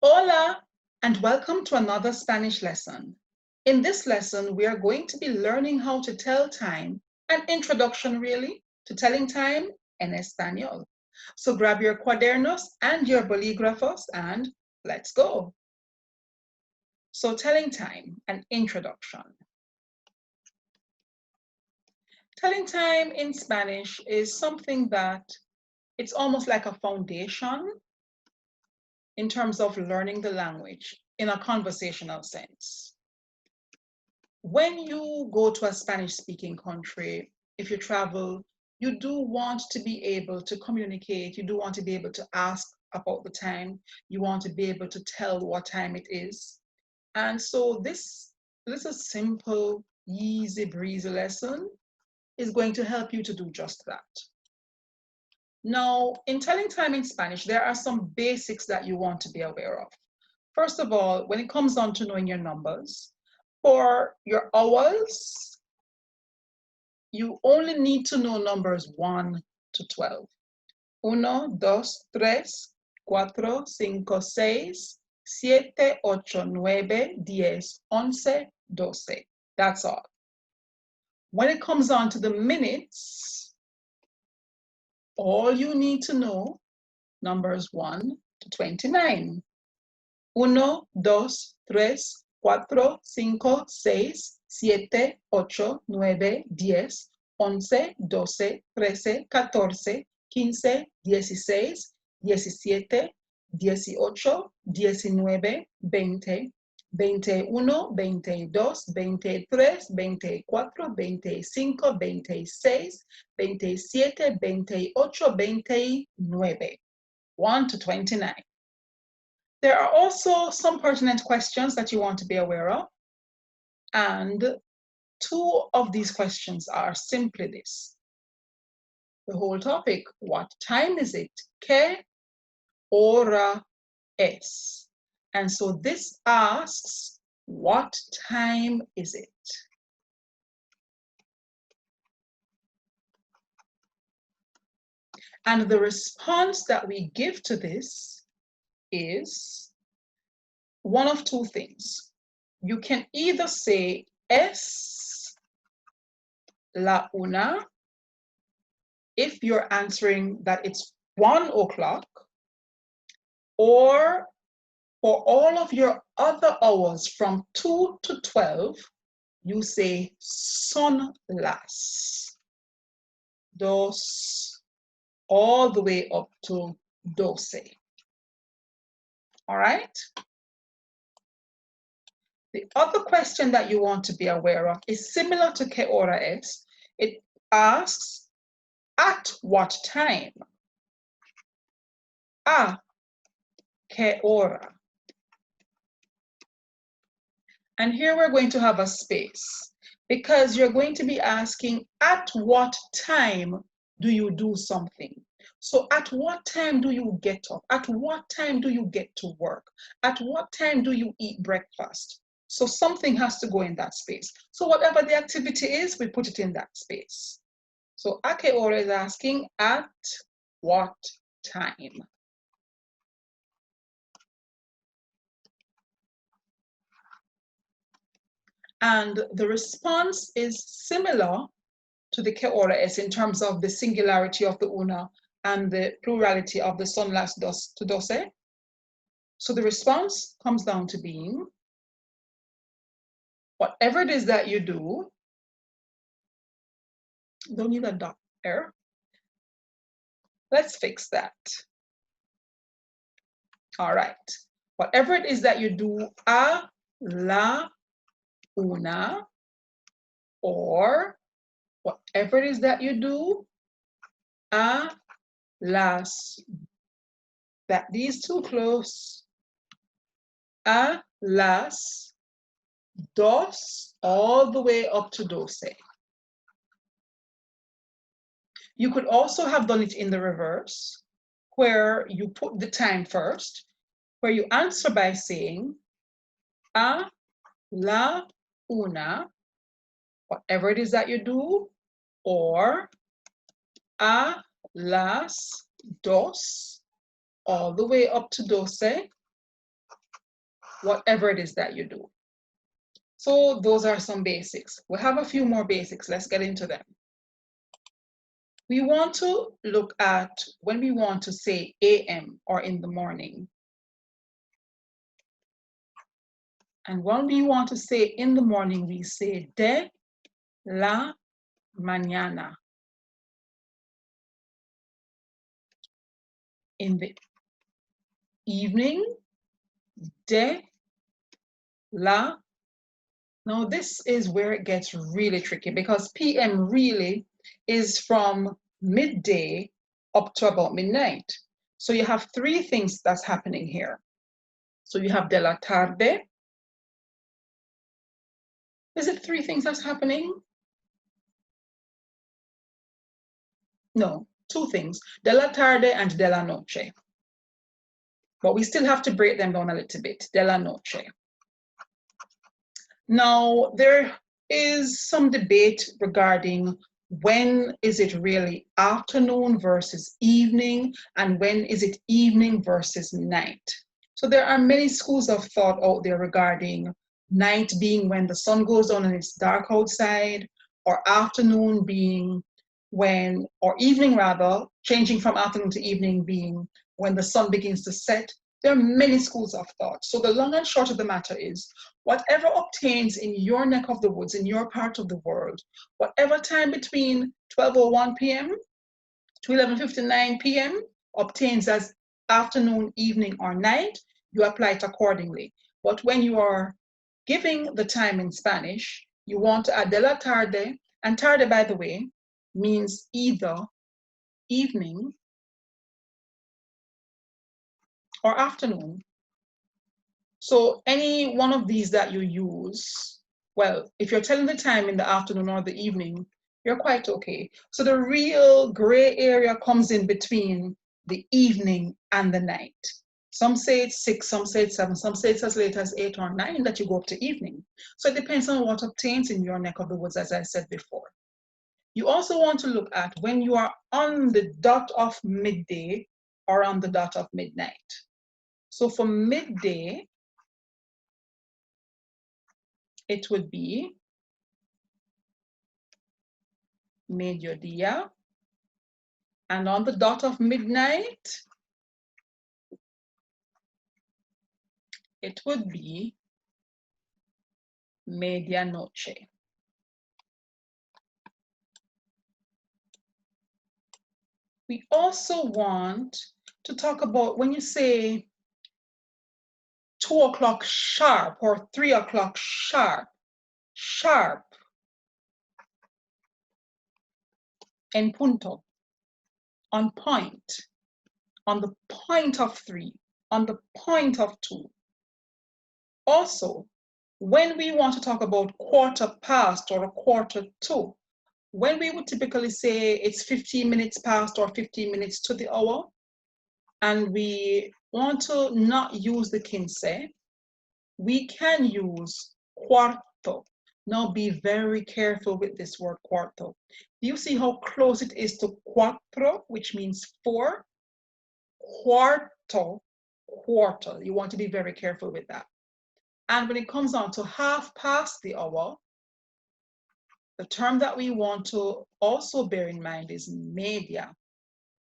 Hola, and welcome to another Spanish lesson. In this lesson, we are going to be learning how to tell time, an introduction really to telling time en español. So grab your cuadernos and your bolígrafos and let's go. So telling time, an introduction. Telling time in Spanish is something that it's almost like a foundation in terms of learning the language in a conversational sense. When you go to a Spanish-speaking country, if you travel, you do want to be able to communicate, you do want to be able to ask about the time, you want to be able to tell what time it is. And so this little simple, easy breezy lesson is going to help you to do just that. Now, in telling time in Spanish, there are some basics that you want to be aware of. First of all, when it comes down to knowing your numbers, for your hours, you only need to know numbers 1 to 12. 1, 2, 3, 4, 5, 6, 7, 8, 9, 10, 11, 12. That's all. When it comes on to the minutes, all you need to know numbers 1 to 29. 1, 2, 3, 4, 5, 6, 7, 8, 9, 10, 11, 12, 13, 14, 15, 16, 17, 18, 19, 20, 21, 22, 23, 24, 25, 26, 27, 28, 29. 1 to 29. There are also some pertinent questions that you want to be aware of. And two of these questions are simply this. The whole topic, what time is it? ¿Qué hora es? And so this asks, what time is it? And the response that we give to this is one of two things. You can either say es la una if you're answering that it's 1 o'clock, or for all of your other hours from 2 to 12, you say son las, dos, all the way up to doce. All right? The other question that you want to be aware of is similar to ¿Qué hora es? It asks, at what time? ¿A qué hora? And here we're going to have a space because you're going to be asking, at what time do you do something? So at what time do you get up? At what time do you get to work? At what time do you eat breakfast? So something has to go in that space. So whatever the activity is, we put it in that space. So ¿A qué hora is asking, at what time? And the response is similar to the ¿Qué hora es in terms of the singularity of the una and the plurality of the son las dos to doce. So the response comes down to being, whatever it is that you do, don't need a dot there. Let's fix that. All right. Whatever it is that you do, a la una, or whatever it is that you do, a las, that these two close, a las dos, all the way up to doce. You could also have done it in the reverse, where you put the time first, where you answer by saying, a la una, whatever it is that you do, or a las dos, all the way up to doce, whatever it is that you do. So those are some basics. We have a few more basics. Let's get into them. We want to look at when we want to say AM or in the morning. And when we want to say in the morning, we say de la mañana. In the evening, de la. Now this is where it gets really tricky because PM really is from midday up to about midnight. So you have three things that's happening here. So you have de la tarde. Is it three things that's happening? No, two things, de la tarde and de la noche. But we still have to break them down a little bit, de la noche. Now, there is some debate regarding when is it really afternoon versus evening, and when is it evening versus night. So there are many schools of thought out there regarding night being when the sun goes down and it's dark outside, or afternoon being when, or evening rather, changing from afternoon to evening being when the sun begins to set. There are many schools of thought. So the long and short of the matter is, whatever obtains in your neck of the woods, in your part of the world, whatever time between 12:01 p.m. to 11:59 p.m. obtains as afternoon, evening, or night, you apply it accordingly. But when you are giving the time in Spanish, you want to add de la tarde, and tarde, by the way, means either evening or afternoon. So any one of these that you use, well, if you're telling the time in the afternoon or the evening, you're quite okay. So the real gray area comes in between the evening and the night. Some say it's 6, some say it's 7, some say it's as late as 8 or 9 that you go up to evening. So it depends on what obtains in your neck of the woods, as I said before. You also want to look at when you are on the dot of midday or on the dot of midnight. So for midday, it would be mediodía, and on the dot of midnight, it would be medianoche. We also want to talk about when you say 2 o'clock sharp or 3 o'clock sharp, sharp, en punto, on point, on the point of 3, on the point of 2. Also, when we want to talk about quarter past or a quarter to, when we would typically say it's 15 minutes past or 15 minutes to the hour, and we want to not use the quince, we can use cuarto. Now be very careful with this word cuarto. Do you see how close it is to cuatro, which means 4? Cuarto, quarter. You want to be very careful with that. And when it comes on to half past the hour, the term that we want to also bear in mind is media,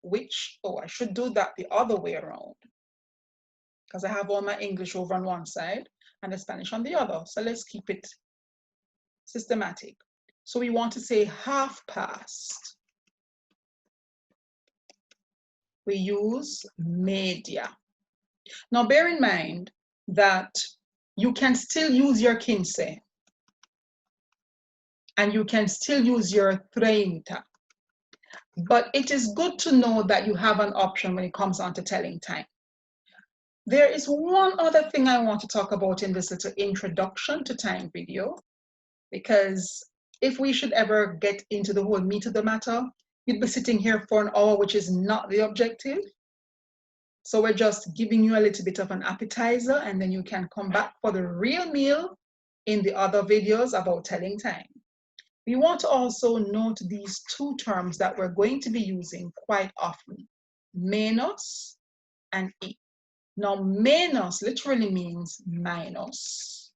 which, oh, I should do that the other way around, because I have all my English over on one side and the Spanish on the other. So let's keep it systematic. So we want to say half past. We use media. Now bear in mind that you can still use your quince and you can still use your 30. But it is good to know that you have an option when it comes on to telling time. There is one other thing I want to talk about in this little introduction to time video, because if we should ever get into the whole meat of the matter, you'd be sitting here for an hour, which is not the objective. So we're just giving you a little bit of an appetizer, and then you can come back for the real meal in the other videos about telling time. We want to also note these two terms that we're going to be using quite often, menos and y. Now, menos literally means minus,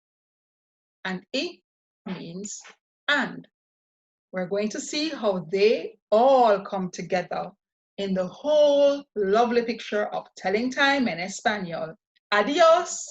and I means and. We're going to see how they all come together in the whole lovely picture of telling time in Espanol. Adios!